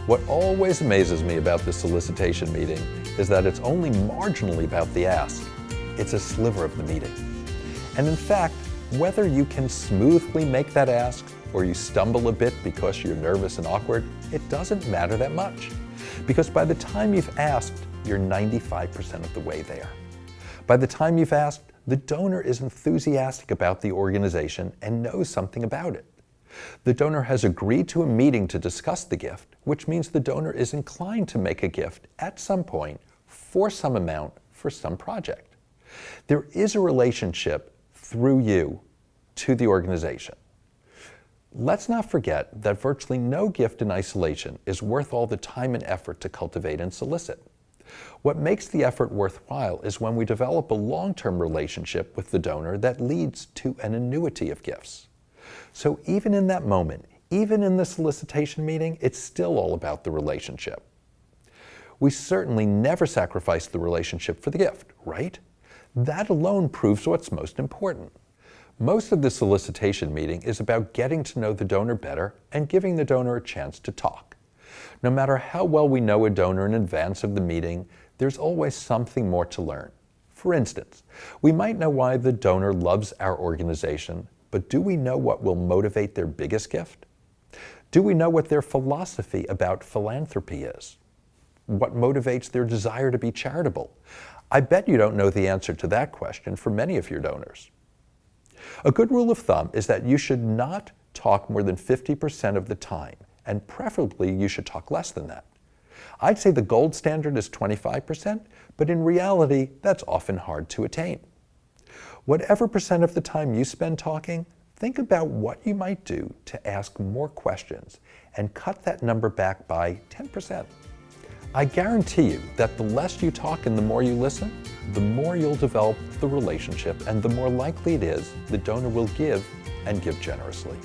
What always amazes me about this solicitation meeting is that it's only marginally about the ask. It's a sliver of the meeting. And in fact, whether you can smoothly make that ask or you stumble a bit because you're nervous and awkward, it doesn't matter that much. Because by the time you've asked, you're 95% of the way there. By the time you've asked, the donor is enthusiastic about the organization and knows something about it. The donor has agreed to a meeting to discuss the gift, which means the donor is inclined to make a gift at some point for some amount for some project. There is a relationship through you to the organization. Let's not forget that virtually no gift in isolation is worth all the time and effort to cultivate and solicit. What makes the effort worthwhile is when we develop a long-term relationship with the donor that leads to an annuity of gifts. So even in that moment, even in the solicitation meeting, it's still all about the relationship. We certainly never sacrifice the relationship for the gift, right? That alone proves what's most important. Most of the solicitation meeting is about getting to know the donor better and giving the donor a chance to talk. No matter how well we know a donor in advance of the meeting, there's always something more to learn. For instance, we might know why the donor loves our organization, but do we know what will motivate their biggest gift? Do we know what their philosophy about philanthropy is? What motivates their desire to be charitable? I bet you don't know the answer to that question for many of your donors. A good rule of thumb is that you should not talk more than 50% of the time, and preferably you should talk less than that. I'd say the gold standard is 25%, but in reality, that's often hard to attain. Whatever percent of the time you spend talking, think about what you might do to ask more questions and cut that number back by 10%. I guarantee you that the less you talk and the more you listen, the more you'll develop the relationship and the more likely it is the donor will give and give generously.